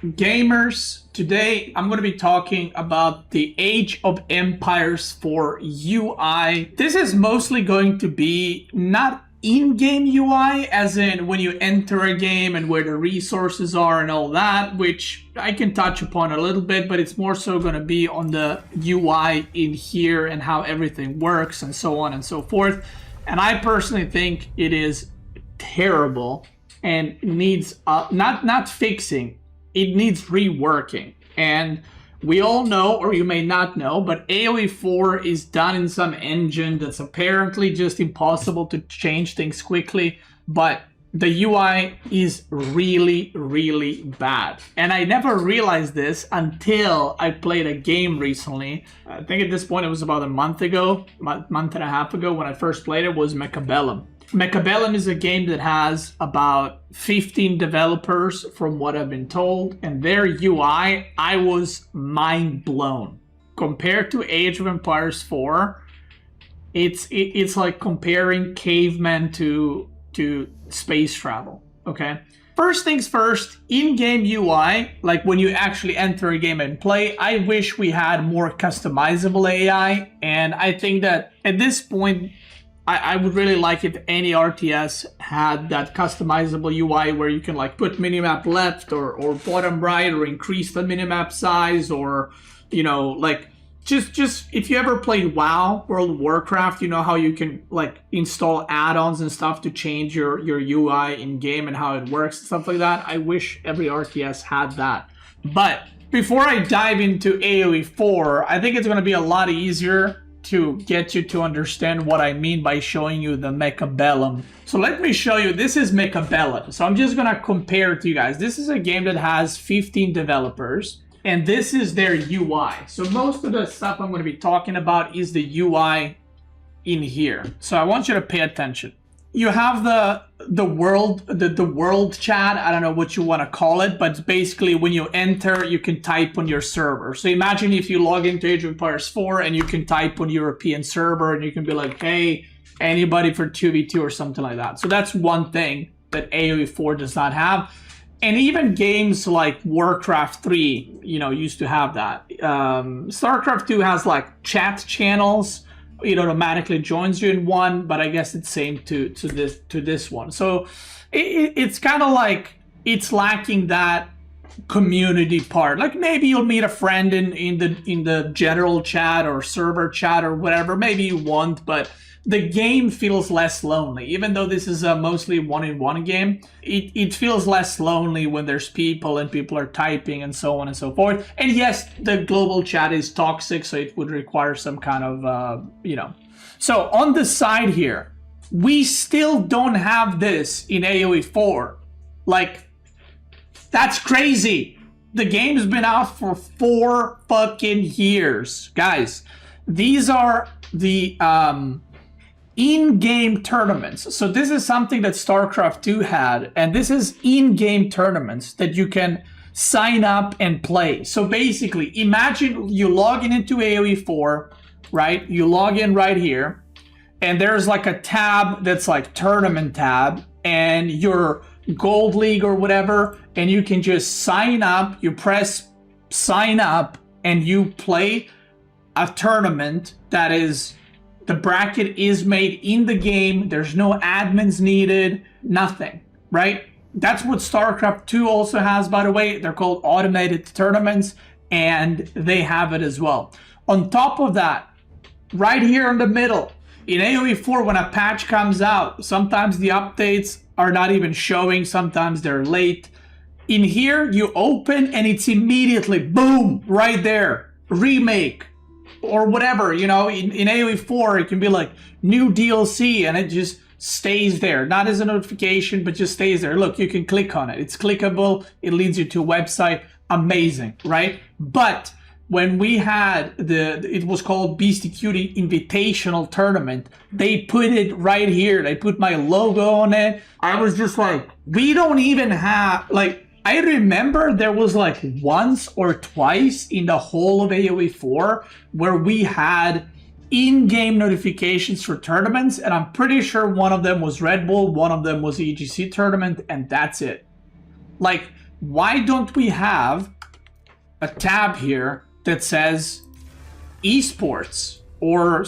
Gamers, today I'm going to be talking about the Age of Empires 4 UI. This is mostly going to be not in-game UI, as in when you enter a game and where the resources are and all that, which I can touch upon a little bit, but it's more so going to be on the UI in here and how everything works and so on and so forth. And I personally think it is terrible and needs not fixing. It needs reworking. And we all know, or you may not know, but AoE 4 is done in some engine that's apparently just impossible to change things quickly, but the UI is really, really bad. And I never realized this until I played a game recently. I think at this point it was about a month and a half ago when I first played it, was Mechabellum. Mechabellum is a game that has about 15 developers from what I've been told, and their UI, I was mind blown. Compared to Age of Empires 4, it's like comparing cavemen to space travel, okay? First things first, in-game UI, like when you actually enter a game and play, I wish we had more customizable AI, and I think that at this point, I would really like if any RTS had that customizable UI where you can like put minimap left or bottom right, or increase the minimap size, or, you know, like just if you ever played WoW, World of Warcraft, you know how you can like install add-ons and stuff to change your UI in game and how it works and stuff like that. I wish every RTS had that. But before I dive into AoE 4, I think it's going to be a lot easier to get you to understand what I mean by showing you the Mechabellum. So let me show you, this is Mechabellum. So I'm just gonna compare it to you guys. This is a game that has 15 developers, and this is their UI. So most of the stuff I'm gonna be talking about is the UI in here. So I want you to pay attention. You have the world chat. I don't know what you want to call it, but basically when you enter, you can type on your server. So imagine if you log into Age of Empires 4 and you can type on European server and you can be like, hey, anybody for 2v2 or something like that. So that's one thing that AoE 4 does not have. And even games like Warcraft 3, you know, used to have that. StarCraft 2 has like chat channels. It automatically joins you in one, but I guess it's same to this one. So it's kind of like it's lacking that community part. Like maybe you'll meet a friend in the general chat or server chat or whatever. Maybe you won't, but the game feels less lonely. Even though this is a mostly one-in-one game, it feels less lonely when there's people and people are typing and so on and so forth. And yes, the global chat is toxic, so it would require some kind of, you know. So on the side here, we still don't have this in AoE 4. Like, that's crazy. The game's been out for 4 fucking years. Guys, these are the in-game tournaments. So this is something that StarCraft 2 had, and this is in-game tournaments that you can sign up and play. So basically, imagine you log into AoE 4, right? You log in right here, and there's like a tab that's like tournament tab, and your Gold League or whatever, and you can just sign up, you press sign up, and you play a tournament that is, the bracket is made in the game. There's no admins needed, nothing, right? That's what StarCraft 2 also has, by the way. They're called automated tournaments, and they have it as well. On top of that, right here in the middle, in AoE 4, when a patch comes out, sometimes the updates are not even showing, sometimes they're late. In here, you open and it's immediately, boom, right there, remake, or whatever, you know. In AoE 4, it can be like new DLC, and it just stays there. Not as a notification, but just stays there. Look, you can click on it. It's clickable. It leads you to a website. Amazing, right? But when we had it was called Beastyqt Invitational Tournament, they put it right here. They put my logo on it. I was just like, we don't even have, like, I remember there was like once or twice in the whole of AoE 4 where we had in-game notifications for tournaments, and I'm pretty sure one of them was Red Bull, one of them was EGC tournament, and that's it. Like, why don't we have a tab here that says esports or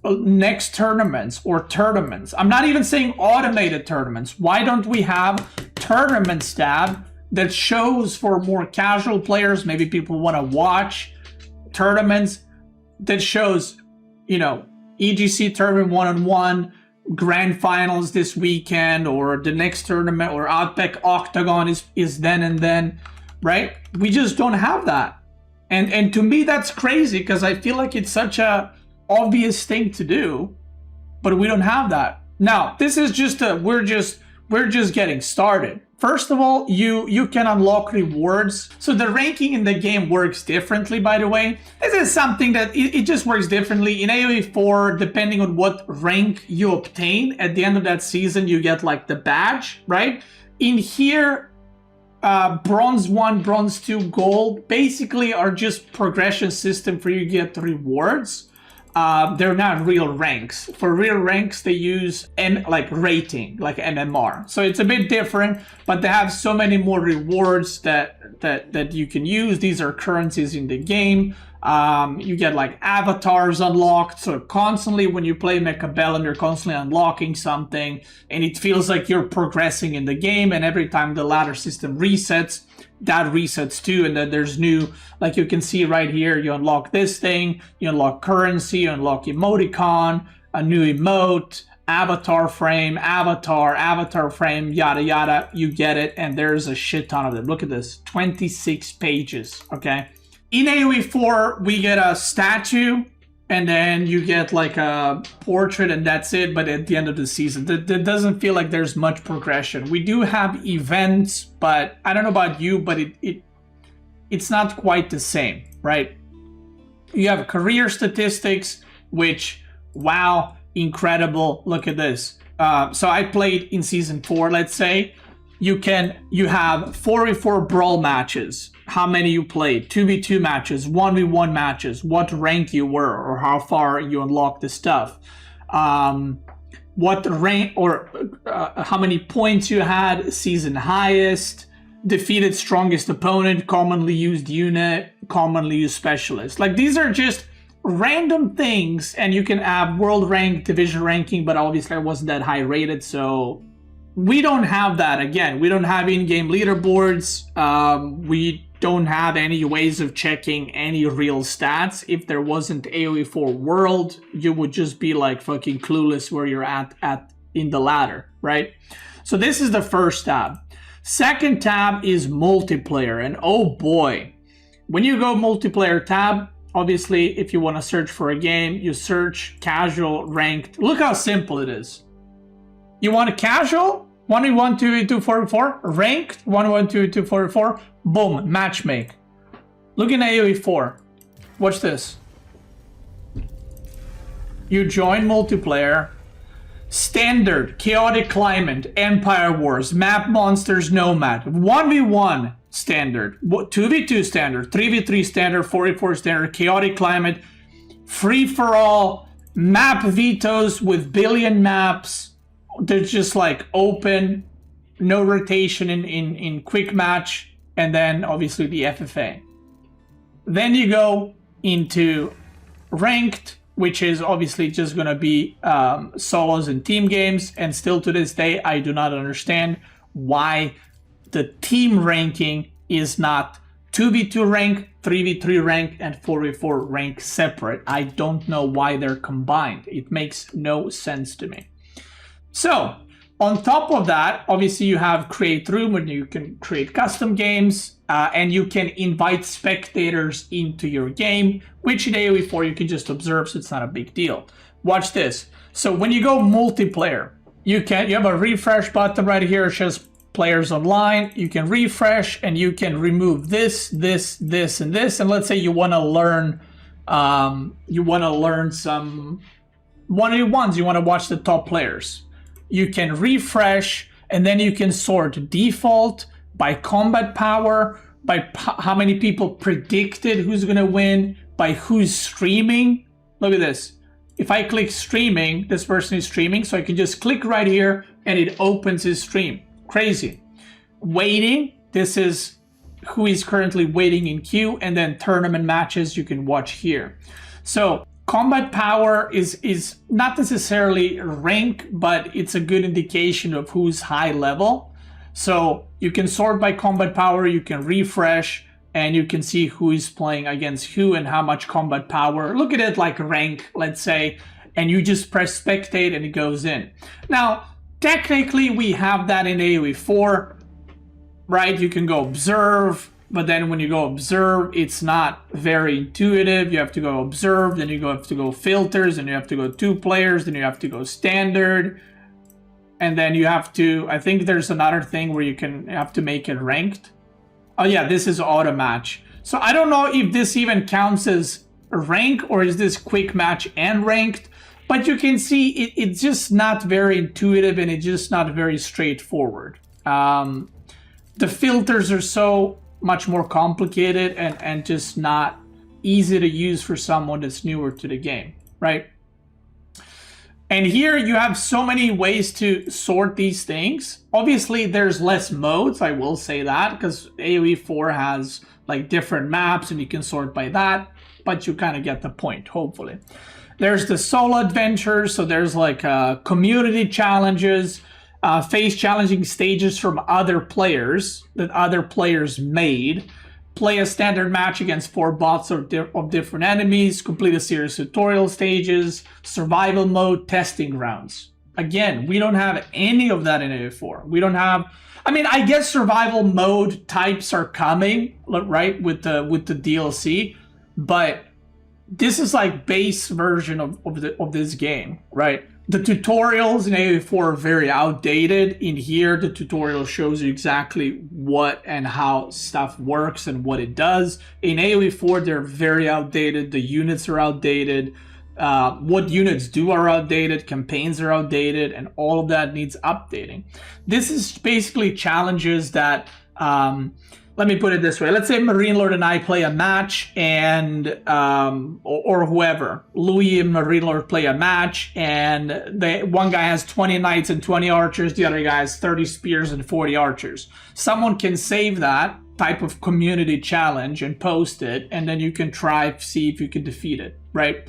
next tournaments or tournaments? I'm not even saying automated tournaments. Why don't we have tournaments tab that shows for more casual players, maybe people want to watch tournaments, that shows, you know, EGC tournament 1-on-1, grand finals this weekend, or the next tournament, or Outback Octagon is then and then, right? We just don't have that. And to me, that's crazy, because I feel like it's such a obvious thing to do, but we don't have that. Now, this is just we're just getting started. First of all, you can unlock rewards. So the ranking in the game works differently, by the way. This is something that it just works differently. In AoE 4, depending on what rank you obtain, at the end of that season, you get like the badge, right? In here, bronze 1, bronze 2, gold basically are just progression system for you to get rewards. They're not real ranks. For real ranks, they use like rating, like MMR. So it's a bit different, but they have so many more rewards that you can use. These are currencies in the game. You get like avatars unlocked. So constantly when you play Mechabellum, you're constantly unlocking something, and it feels like you're progressing in the game. And every time the ladder system resets, that resets too. And then there's new, like you can see right here, you unlock this thing, you unlock currency, you unlock emoticon, a new emote, avatar frame, avatar frame, yada yada. You get it. And there's a shit ton of them. Look at this, 26 pages. Okay. In AoE 4, we get a statue, and then you get like a portrait, and that's it. But at the end of the season, that doesn't feel like there's much progression. We do have events, but I don't know about you, but it's not quite the same, right? You have career statistics, which, wow, incredible. Look at this. So I played in season 4, let's say. You have 4v4 brawl matches. How many you played, 2v2 matches, 1v1 matches, what rank you were, or how far you unlocked the stuff, what rank or how many points you had, season highest, defeated strongest opponent, commonly used unit, commonly used specialist. Like, these are just random things, and you can have world rank, division ranking, but obviously I wasn't that high rated, so we don't have that. Again, we don't have in-game leaderboards. We don't have any ways of checking any real stats. If there wasn't AoE 4 World, you would just be like fucking clueless where you're at in the ladder, right? So this is the first tab. Second tab is multiplayer, and oh boy, when you go multiplayer tab, obviously if you want to search for a game, you search casual, ranked. Look how simple it is. You want a casual? 1v1, 2v2, 4v4. Ranked? 1v1, 2v2, 4v4. Boom, matchmake. Look in AoE 4. Watch this. You join multiplayer. Standard, chaotic climate, empire wars, map monsters, nomad. 1v1 standard, 2v2 standard, 3v3 standard, 4v4 standard, chaotic climate, free for all, map vetoes with billion maps. They're just like open, no rotation in quick match, and then obviously the FFA. Then you go into ranked, which is obviously just going to be solos and team games. And still to this day, I do not understand why the team ranking is not 2v2 rank, 3v3 rank, and 4v4 rank separate. I don't know why they're combined. It makes no sense to me. So, on top of that, obviously you have create room where you can create custom games, and you can invite spectators into your game, which in AoE 4 you can just observe, so it's not a big deal. Watch this. So when you go multiplayer, you have a refresh button right here. It says players online. You can refresh, and you can remove this, this, this, and this. And let's say you want to learn, some 1v1s. You want to watch the top players. You can refresh, and then you can sort default by combat power, by how many people predicted who's going to win, by who's streaming. Look at this. If I click streaming, this person is streaming, so I can just click right here and it opens his stream. Crazy. Waiting, this is who is currently waiting in queue, and then tournament matches you can watch here. So combat power is not necessarily rank, but it's a good indication of who's high level. So you can sort by combat power, you can refresh, and you can see who is playing against who and how much combat power. Look at it like rank, let's say, and you just press spectate and it goes in. Now, technically we have that in AoE 4, right? You can go observe, but then when you go observe, it's not very intuitive. You have to go observe, then you have to go filters, and you have to go 2 players, then you have to go standard, and then you have to, I think there's another thing where you have to make it ranked. Oh yeah, this is auto match. So I don't know if this even counts as rank or is this quick match and ranked, but you can see it's just not very intuitive and it's just not very straightforward. The filters are so much more complicated and just not easy to use for someone that's newer to the game, right? And here you have so many ways to sort these things. Obviously, there's less modes, I will say that, because AoE 4 has like different maps and you can sort by that, but you kind of get the point, hopefully. There's the solo adventures, so there's like community challenges, face challenging stages from other players that other players made, play a standard match against 4 bots of different enemies, complete a series of tutorial stages, survival mode, testing grounds. Again, we don't have any of that in AoE4. We don't have, I mean, I guess survival mode types are coming, right, with the DLC, but this is like base version of this game, right? The tutorials in AoE4 are very outdated. In here, the tutorial shows you exactly what and how stuff works and what it does. In AoE4, they're very outdated. The units are outdated. What units do are outdated. Campaigns are outdated, and all of that needs updating. This is basically challenges that, let me put it this way. Let's say Marine Lord and I play a match, and or whoever, Louis and Marine Lord play a match, and one guy has 20 knights and 20 archers, the other guy has 30 spears and 40 archers. Someone can save that type of community challenge and post it, and then you can try to see if you can defeat it, right?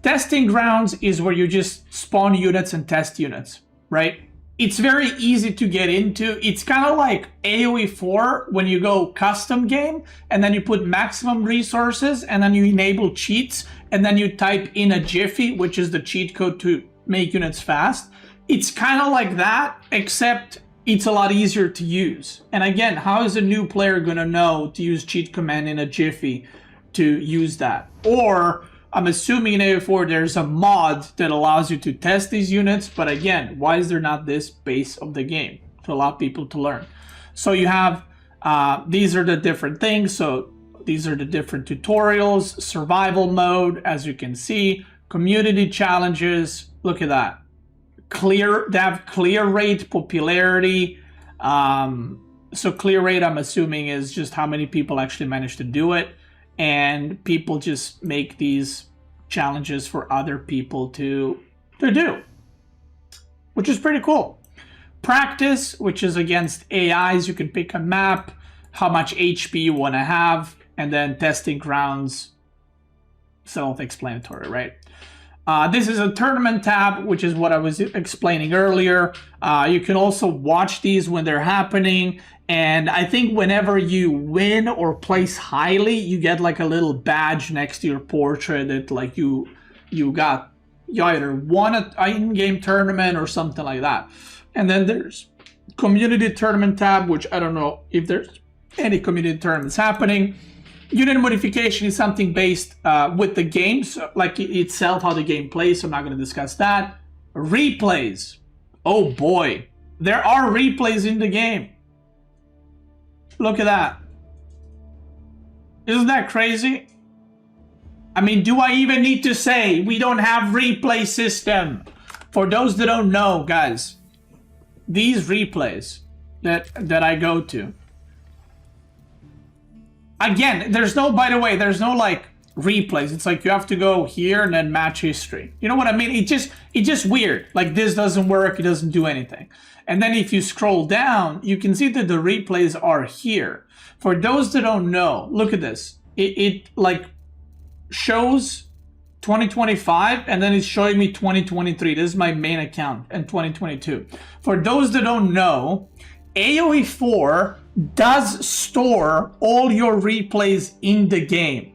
Testing grounds is where you just spawn units and test units, right? It's very easy to get into. It's kind of like AoE 4 when you go custom game and then you put maximum resources and then you enable cheats and then you type in a Jiffy, which is the cheat code to make units fast. It's kind of like that, except it's a lot easier to use. And again, how is a new player going to know to use cheat command in a Jiffy to use that? Or I'm assuming in AoE4 there's a mod that allows you to test these units, but again, why is there not this base of the game to allow people to learn? So you have, these are the different things. So these are the different tutorials, survival mode, as you can see, community challenges, look at that. They have clear rate, popularity. So clear rate, I'm assuming, is just how many people actually manage to do it. And people just make these challenges for other people to do, which is pretty cool. Practice, which is against AIs. You can pick a map, how much HP you want to have, and then testing grounds, self-explanatory, right? This is a tournament tab, which is what I was explaining earlier. You can also watch these when they're happening. And I think whenever you win or place highly, you get like a little badge next to your portrait that like you either won an in-game tournament or something like that. And then there's community tournament tab, which I don't know if there's any community tournaments happening. Unit modification is something based with the game, so like itself, how the game plays. So I'm not going to discuss that. Replays. Oh boy, there are replays in the game. Look at that. Isn't that crazy? I mean, do I even need to say we don't have replay system? For those that don't know, guys, these replays that I go to. Again, there's no, by the way, there's no like replays. It's like you have to go here and then match history. You know what I mean? It's just weird. Like this doesn't work. It doesn't do anything. And then if you scroll down, you can see that the replays are here. For those that don't know, look at this. It like shows 2025 and then it's showing me 2023. This is my main account, and 2022. For those that don't know, AoE 4 does store all your replays in the game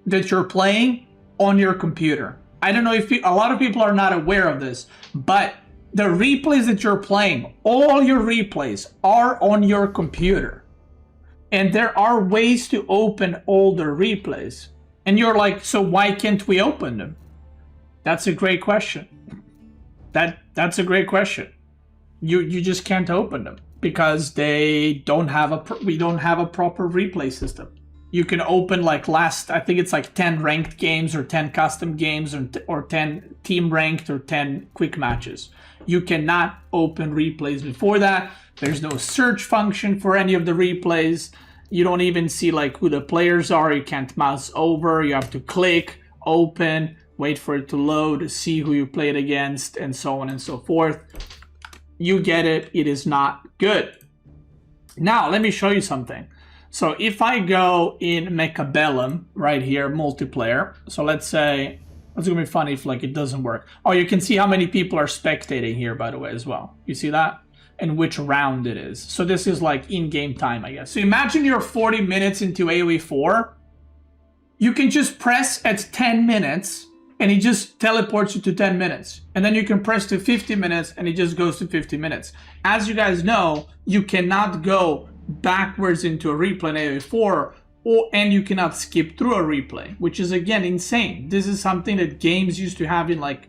that you're playing on your computer. I don't know if a lot of people are not aware of this, but the replays that you're playing, all your replays are on your computer. And there are ways to open older replays. And you're like, so why can't we open them? That's a great question. That's a great question. You just can't open them because we don't have a proper replay system. You can open like I think it's like 10 ranked games or 10 custom games or 10 team ranked or 10 quick matches. You cannot open replays before that. There's no search function for any of the replays. You don't even see like who the players are. You can't mouse over. You have to click, open, wait for it to load, see who you played against, and so on and so forth. You get it. It is not good. Now, let me show you something. So if I go in Mechabellum right here, multiplayer. So let's say, it's gonna be funny if like it doesn't work. Oh, you can see how many people are spectating here, by the way, as well. You see that? And which round it is. So this is like in-game time, I guess. So imagine you're 40 minutes into AoE 4. You can just press at 10 minutes and it just teleports you to 10 minutes. And then you can press to 50 minutes and it just goes to 50 minutes. As you guys know, you cannot go backwards into a replay in AoE 4, and you cannot skip through a replay, which is again insane. This is something that games used to have in like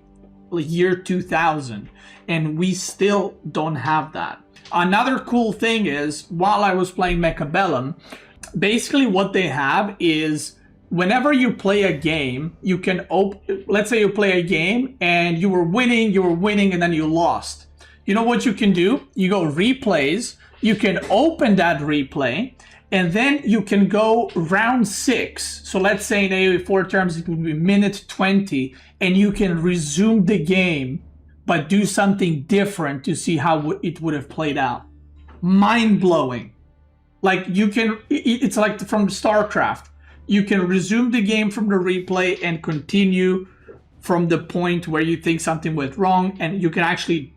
year 2000, and we still don't have that. Another cool thing is, while I was playing Mechabellum, basically what they have is whenever you play a game, you can let's say you play a game and you were winning and then you lost. You know what you can do? You go replays, you can open that replay, and then you can go round 6. So let's say in AoE 4 terms, it would be minute 20, and you can resume the game, but do something different to see how it would have played out. Mind-blowing. Like you can, it's like from StarCraft. You can resume the game from the replay and continue from the point where you think something went wrong, and you can actually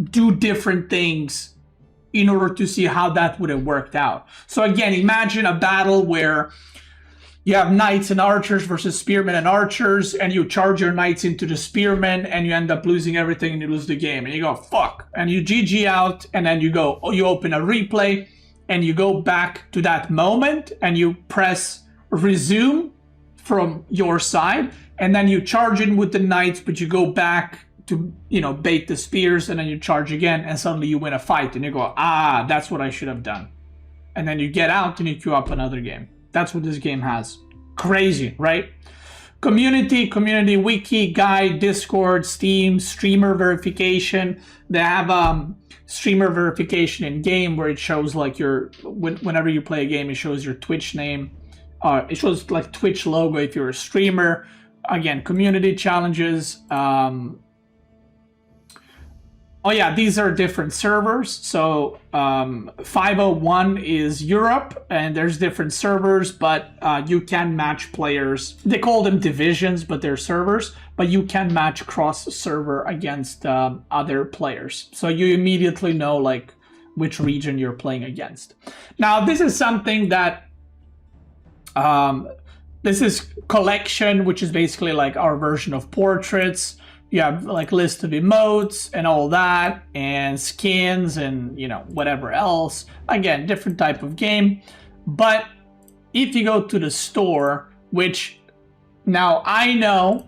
do different things in order to see how that would have worked out. So again, imagine a battle where you have knights and archers versus spearmen and archers, and you charge your knights into the spearmen and you end up losing everything and you lose the game. And you go, fuck. And you GG out, and then you go, you open a replay and you go back to that moment and you press resume from your side, and then you charge in with the knights, but you go back to, bait the spears, and then you charge again, and suddenly you win a fight, and you go, that's what I should have done. And then you get out and you queue up another game. That's what this game has. Crazy, right? Community wiki, guide, Discord, Steam, streamer verification. They have streamer verification in game where it shows like whenever you play a game, it shows your Twitch name. It shows like Twitch logo if you're a streamer. Again, community challenges. Oh yeah, these are different servers. So 501 is Europe, and there's different servers, but you can match players. They call them divisions, but they're servers. But you can match cross-server against other players. So you immediately know like which region you're playing against. Now this is something that this is collection, which is basically like our version of portraits. You have like list of emotes and all that, and skins and whatever else. Again, different type of game. But if you go to the store, which now I know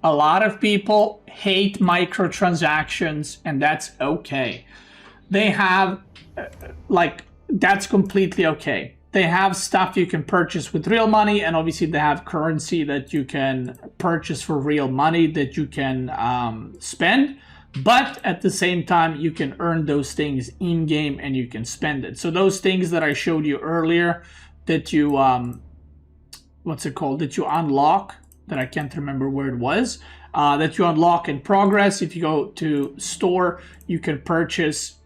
a lot of people hate microtransactions, and that's okay. They have that's completely okay. They have stuff you can purchase with real money, and obviously they have currency that you can purchase for real money that you can spend. But at the same time, you can earn those things in-game and you can spend it. So those things that I showed you earlier that you what's it called, that you unlock, that I can't remember where it was, that you unlock in progress. If you go to store, you can purchase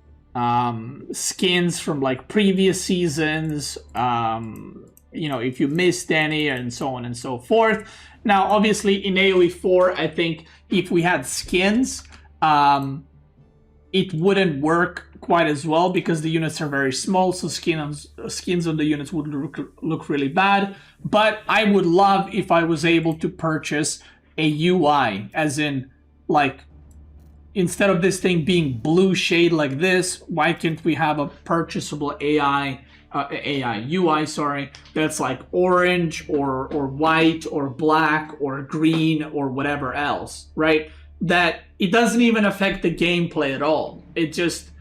skins from like previous seasons, if you missed any, and so on and so forth. Now, obviously, in AoE 4, I think if we had skins, it wouldn't work quite as well because the units are very small, so skins on the units would look really bad. But I would love if I was able to purchase a UI, as in, like, instead of this thing being blue shade like this, why can't we have a purchasable UI, that's like orange or white or black or green or whatever else, right? That it doesn't even affect the gameplay at all. It just,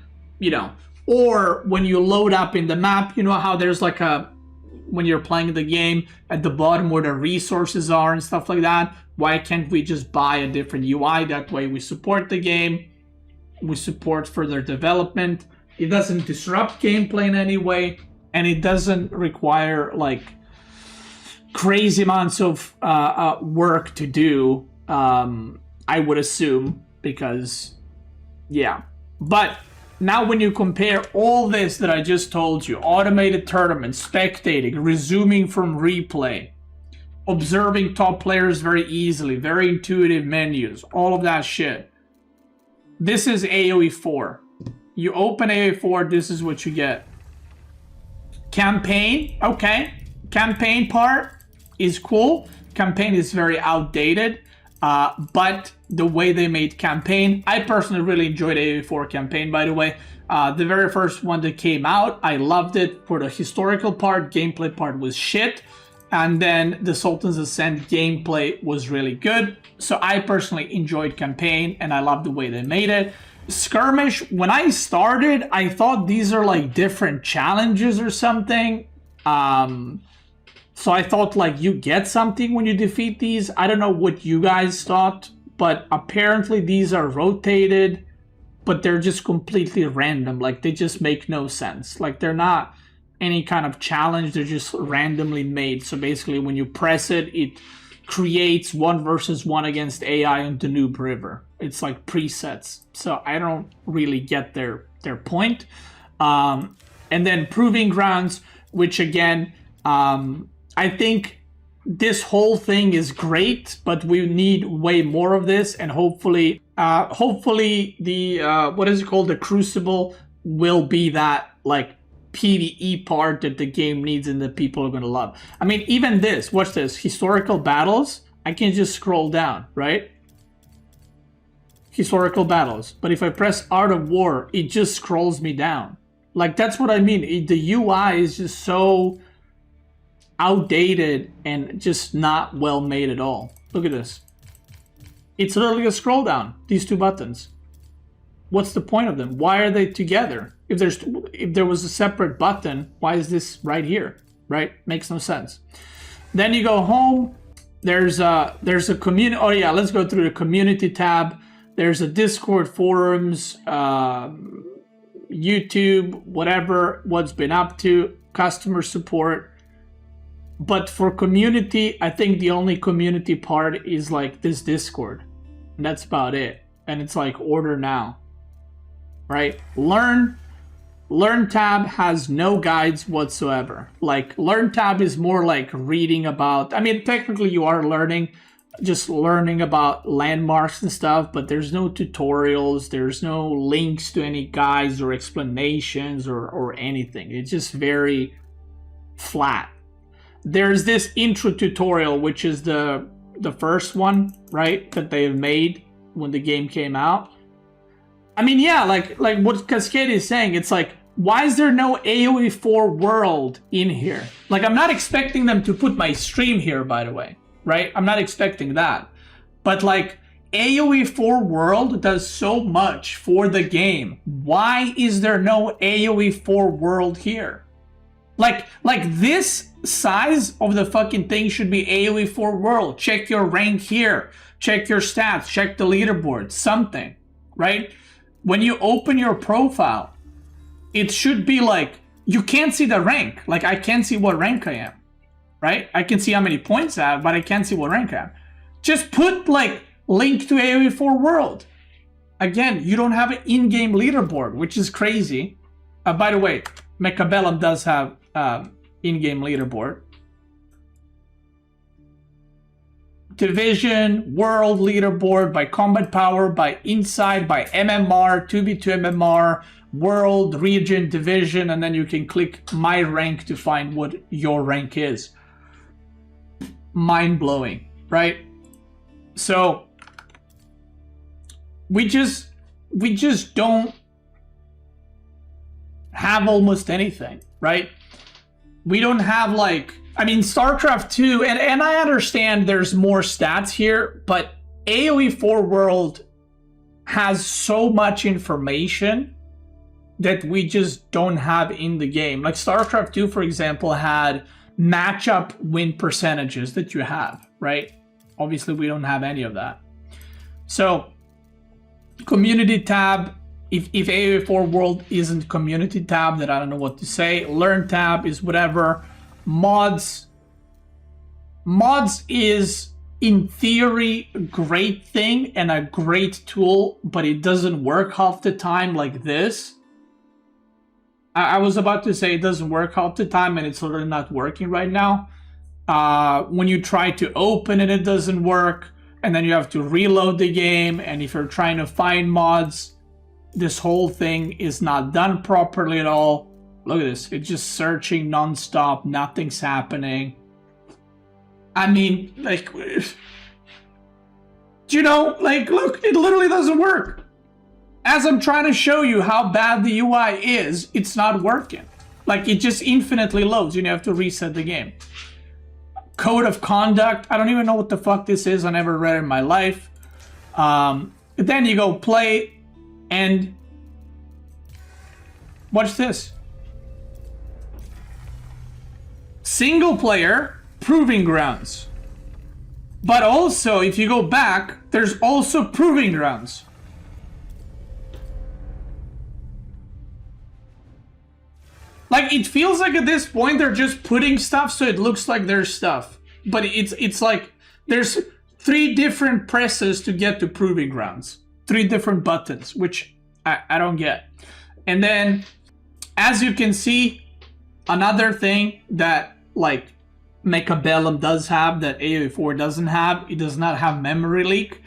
or when you load up in the map, you know how there's like when you're playing the game at the bottom where the resources are and stuff like that, why can't we just buy a different UI? That way we support the game, we support further development. It doesn't disrupt gameplay in any way, and it doesn't require like crazy amounts of work to do, I would assume, because but now when you compare all this that I just told you, automated tournaments, spectating, resuming from replay, observing top players very easily, very intuitive menus, all of that shit, this is AoE 4. You open AoE 4, this is what you get. Campaign, okay. Campaign part is cool. Campaign is very outdated. But the way they made campaign, I personally really enjoyed AoE 4 campaign, by the way. The very first one that came out, I loved it for the historical part. Gameplay part was shit. And then the Sultan's Ascent gameplay was really good. So I personally enjoyed campaign, and I love the way they made it. Skirmish, when I started, I thought these are like different challenges or something. So I thought like you get something when you defeat these. I don't know what you guys thought, but apparently these are rotated, but they're just completely random. Like they just make no sense. Like they're not any kind of challenge. They're just randomly made. So basically when you press it, it creates 1 versus 1 against AI on Danube River. It's like presets. So I don't really get their point. And then Proving Grounds, which again, I think this whole thing is great, but we need way more of this, and hopefully the what is it called, the Crucible will be that like PvE part that the game needs and that people are gonna love. I mean, even this, watch this, historical battles. I can just scroll down, right? Historical battles, but if I press Art of War, it just scrolls me down. Like that's what I mean. The UI is just so outdated and just not well made at all. Look at this. It's literally a scroll down, these two buttons. What's the point of them? Why are they together? If there was a separate button, why is this right here? Right? Makes no sense. Then you go home. There's a community. Oh yeah, let's go through the community tab. There's a Discord, forums, YouTube, whatever, what's been up to, customer support. But for community, I think the only community part is like this Discord. And that's about it. And it's like order now. Right? Learn tab has no guides whatsoever. Like Learn tab is more like reading about, I mean, technically you are learning about landmarks and stuff, but there's no tutorials, there's no links to any guides or explanations or anything. It's just very flat. There's this intro tutorial, which is the first one, right, that they have made when the game came out. I mean, yeah, like what Cascade is saying, it's like, why is there no AoE 4 world in here? Like, I'm not expecting them to put my stream here, by the way, right? I'm not expecting that. But like, AoE 4 world does so much for the game. Why is there no AoE 4 world here? Like this size of the fucking thing should be AoE 4 world. Check your rank here. Check your stats. Check the leaderboard. Something, right? When you open your profile, it should be like, you can't see the rank. Like, I can't see what rank I am, right? I can see how many points I have, but I can't see what rank I have. Just put like link to AOE4 World. Again, you don't have an in-game leaderboard, which is crazy. By the way, Mechabellum does have in-game leaderboard. Division, World leaderboard by combat power, by inside, by MMR, 2v2 MMR, World, Region, Division, and then you can click My Rank to find what your rank is. Mind-blowing, right? So we just don't have almost anything, right? We don't have like, I mean, StarCraft 2, and I understand there's more stats here, but AOE4 World has so much information that we just don't have in the game. Like StarCraft 2, for example, had matchup win percentages that you have, right? Obviously, we don't have any of that. So, community tab, if AOE4 World isn't community tab, then I don't know what to say. Learn tab is whatever. Mods is, in theory, a great thing and a great tool, but it doesn't work half the time like this. I was about to say it doesn't work half the time, and it's literally not working right now. When you try to open it, it doesn't work, and then you have to reload the game, and if you're trying to find mods, this whole thing is not done properly at all. Look at this, it's just searching non-stop, nothing's happening. I mean, like, you know, like, look, it literally doesn't work. As I'm trying to show you how bad the UI is, it's not working. Like, it just infinitely loads, and you have to reset the game. Code of conduct, I don't even know what the fuck this is, I never read it in my life. Then you go play, and watch this. Single player, Proving Grounds. But also, if you go back, there's also Proving Grounds. Like, it feels like at this point they're just putting stuff so it looks like there's stuff. But it's like there's 3 different presses to get to Proving Grounds. 3 different buttons, which I don't get. And then, as you can see, another thing that, like, Mechabellum does have that AOE4 doesn't have, it does not have memory leak.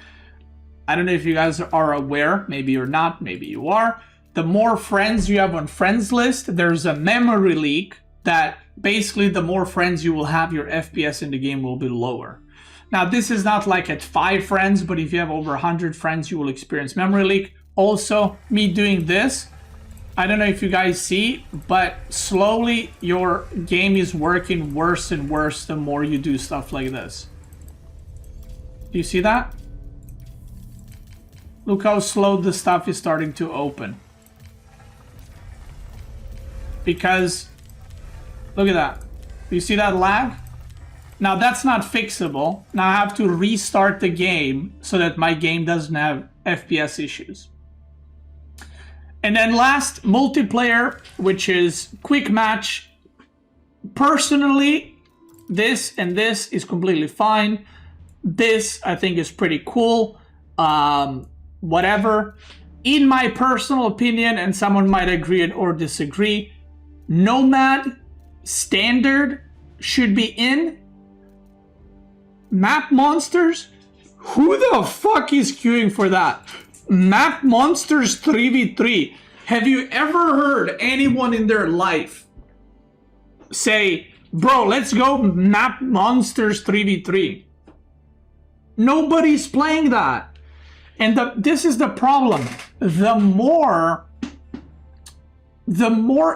I don't know if you guys are aware, maybe you're not, maybe you are. The more friends you have on friends list, there's a memory leak that basically the more friends you will have, your FPS in the game will be lower. Now, this is not like at 5 friends, but if you have over 100 friends, you will experience memory leak. Also, me doing this, I don't know if you guys see, but slowly your game is working worse and worse the more you do stuff like this. Do you see that? Look how slow the stuff is starting to open. Because, look at that. You see that lag? Now that's not fixable. Now I have to restart the game so that my game doesn't have FPS issues. And then last, multiplayer, which is quick match. Personally, this and this is completely fine. This, I think, is pretty cool. Whatever. In my personal opinion, and someone might agree or disagree, Nomad Standard should be in. Map Monsters? Who the fuck is queuing for that? Map Monsters 3v3. Have you ever heard anyone in their life say, bro, let's go Map Monsters 3v3? Nobody's playing that. And this is the problem. The more,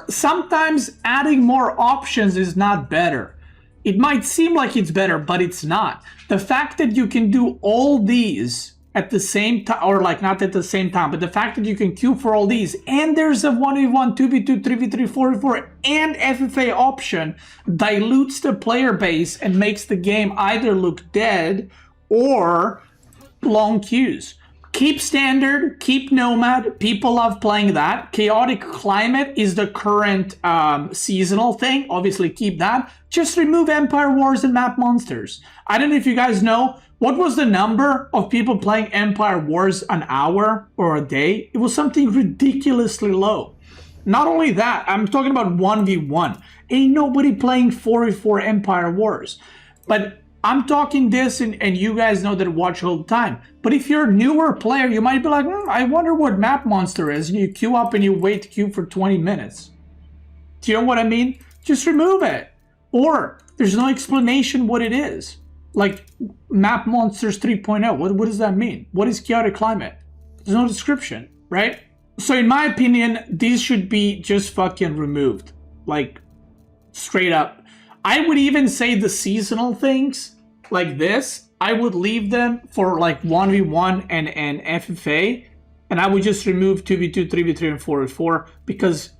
sometimes adding more options is not better. It might seem like it's better, but it's not. The fact that you can do all these at the same time, or like not at the same time, but the fact that you can queue for all these, and there's a 1v1, 2v2, 3v3, 4v4, and FFA option, dilutes the player base and makes the game either look dead or long queues. Keep standard, keep nomad. People love playing that. Chaotic climate is the current seasonal thing. Obviously, keep that. Just remove Empire Wars and Map Monsters. I don't know if you guys know, what was the number of people playing Empire Wars an hour or a day? It was something ridiculously low. Not only that, I'm talking about 1v1. Ain't nobody playing 4v4 Empire Wars. But I'm talking this, and you guys know that watch all the time. But if you're a newer player, you might be like, I wonder what Map Monster is. And you queue up and you wait to queue for 20 minutes. Do you know what I mean? Just remove it. Or there's no explanation what it is. Like Map Monsters 3.0. What does that mean? What is chaotic climate? There's no description, right? So in my opinion, these should be just fucking removed. Like, straight up. I would even say the seasonal things, like this, I would leave them for like 1v1 and FFA, and I would just remove 2v2, 3v3, and 4v4, because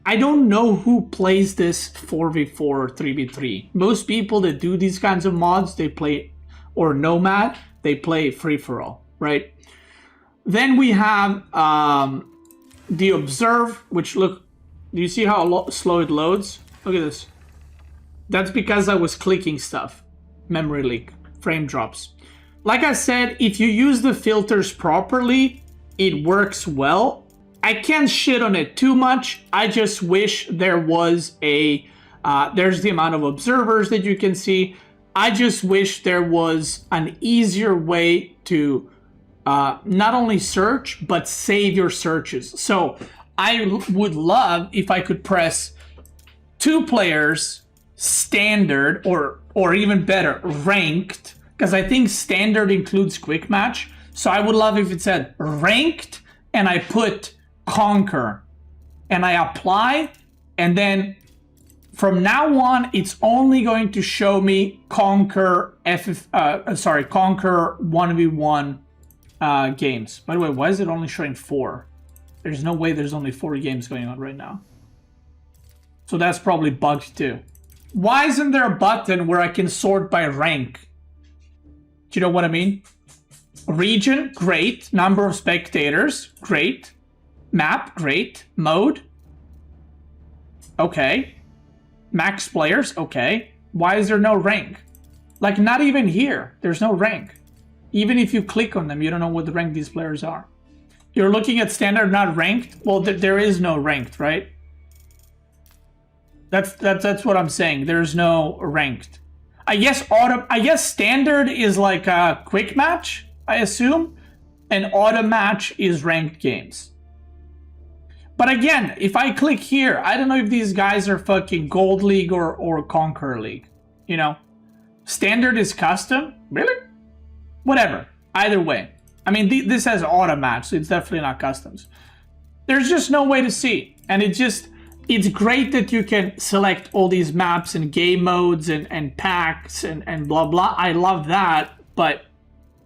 I don't know who plays this 4v4 or 3v3. Most people that do these kinds of mods, they play, or Nomad, they play free-for-all, right? Then we have the Observe, which look, do you see how slow it loads? Look at this. That's because I was clicking stuff. Memory leak, frame drops. Like I said, if you use the filters properly, it works well. I can't shit on it too much. I just wish there was a, there's the amount of observers that you can see. I just wish there was an easier way to not only search, but save your searches. So I would love if I could press 2 players, standard, or even better, ranked, because I think standard includes quick match. So I would love if it said ranked and I put conquer and I apply, and then from now on it's only going to show me conquer conquer 1v1 games. By the way, why is it only showing 4? There's no way there's only 4 games going on right now. So that's probably bugged too. Why isn't there a button where I can sort by rank? Do you know what I mean? Region, great. Number of spectators, great. Map, great. Mode, okay. Max players, okay. Why is there no rank? Like, not even here, there's no rank. Even if you click on them, you don't know what the rank these players are. You're looking at standard, not ranked? Well, there is no ranked, right? That's what I'm saying. There's no ranked. I guess standard is like a quick match, I assume, and auto match is ranked games. But again, if I click here, I don't know if these guys are fucking Gold League or Conqueror League. You know, standard is custom. Really? Whatever. Either way. I mean, this has auto match, so it's definitely not customs. There's just no way to see, and it's great that you can select all these maps and game modes and packs and blah blah. I love that, but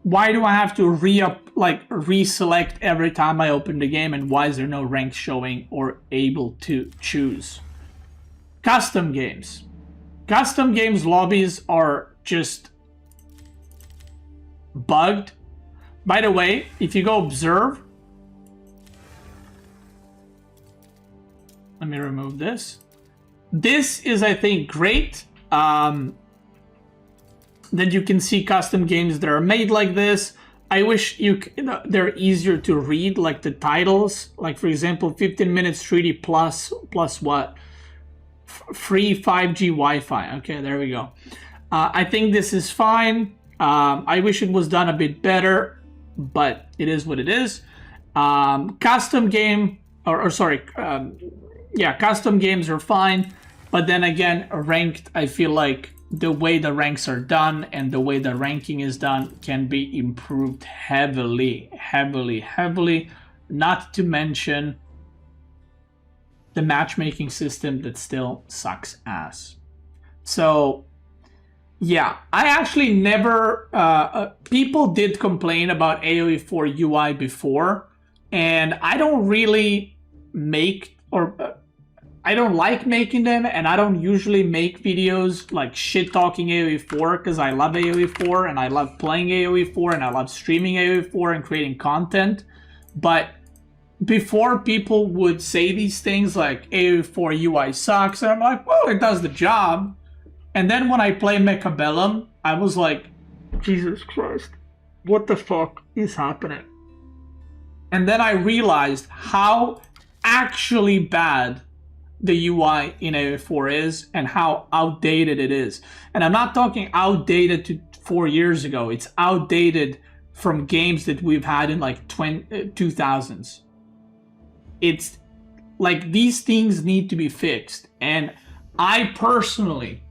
why do I have to reselect every time I open the game, and why is there no rank showing or able to choose? Custom games. Custom games lobbies are just bugged. By the way, if you go observe, let me remove this. This is, I think, great. That you can see custom games that are made like this. I wish they're easier to read, like the titles. Like, for example, 15 minutes 3D plus what? Free 5G Wi-Fi. Okay, there we go. I think this is fine. I wish it was done a bit better, but it is what it is. Custom game, yeah, custom games are fine, but then again, ranked, I feel like the way the ranks are done and the way the ranking is done can be improved heavily, not to mention the matchmaking system that still sucks ass. So yeah, I actually never, people did complain about AoE4 UI before, and I don't really make, or I don't like making them, and I don't usually make videos like shit talking AoE 4 because I love AoE 4 and I love playing AoE 4 and I love streaming AoE 4 and creating content. But before, people would say these things like AoE 4 UI sucks, and I'm like, well, it does the job. And then when I play Mechabellum, I was like, Jesus Christ, what the fuck is happening? And then I realized how actually bad the UI in AoE4 is and how outdated it is. And I'm not talking outdated to 4 years ago. It's outdated from games that we've had in like 2000s. It's like these things need to be fixed. And I personally,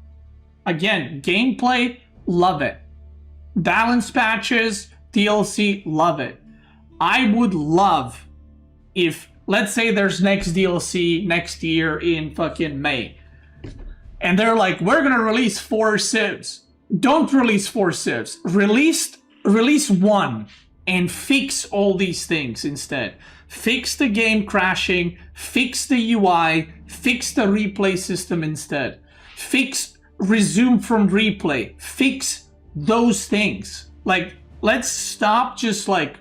again, gameplay, love it. Balance patches, DLC, love it. I would love if, let's say there's next DLC next year in fucking May, and they're like, we're gonna release 4 civs. Don't release 4 civs. Release 1 and fix all these things instead. Fix the game crashing, fix the UI, fix the replay system instead. Fix resume from replay, fix those things. Like, let's stop just like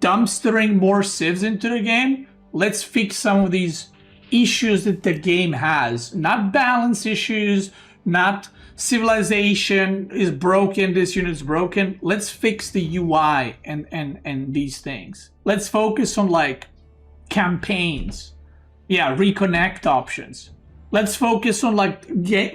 dumpstering more civs into the game. Let's fix some of these issues that the game has. Not balance issues, not civilization is broken, this unit's broken. Let's fix the UI and these things. Let's focus on like campaigns. Yeah, reconnect options. Let's focus on like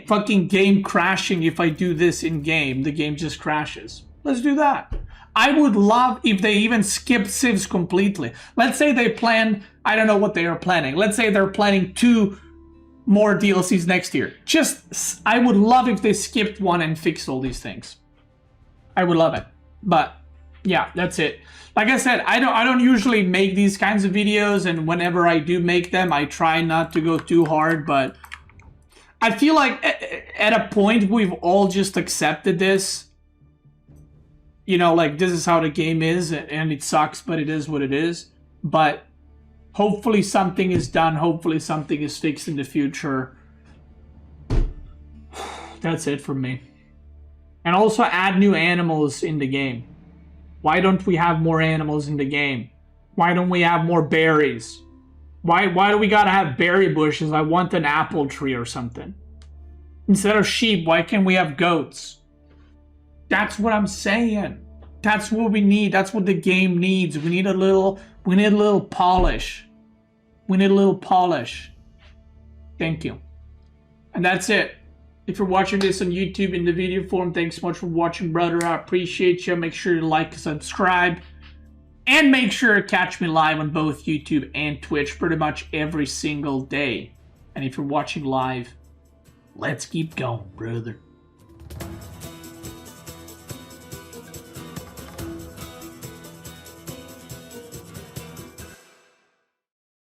fucking game crashing. If I do this in game, the game just crashes. Let's do that. I would love if they even skipped civs completely. Let's say they plan, I don't know what they are planning. Let's say they're planning 2 more DLCs next year. I would love if they skipped one and fixed all these things. I would love it. But yeah, that's it. Like I said, I don't usually make these kinds of videos, and whenever I do make them, I try not to go too hard, but I feel like at a point we've all just accepted this. You know, like, this is how the game is, and it sucks, but it is what it is. But hopefully something is done. Hopefully something is fixed in the future. That's it from me. And also add new animals in the game. Why don't we have more animals in the game? Why don't we have more berries? Why do we gotta have berry bushes? I want an apple tree or something. Instead of sheep, why can't we have goats? That's what I'm saying. That's what we need. That's what the game needs. We need a little polish. We need a little polish. Thank you. And that's it. If you're watching this on YouTube in the video form, thanks so much for watching, brother. I appreciate you. Make sure to like and subscribe. And make sure to catch me live on both YouTube and Twitch pretty much every single day. And if you're watching live, let's keep going, brother.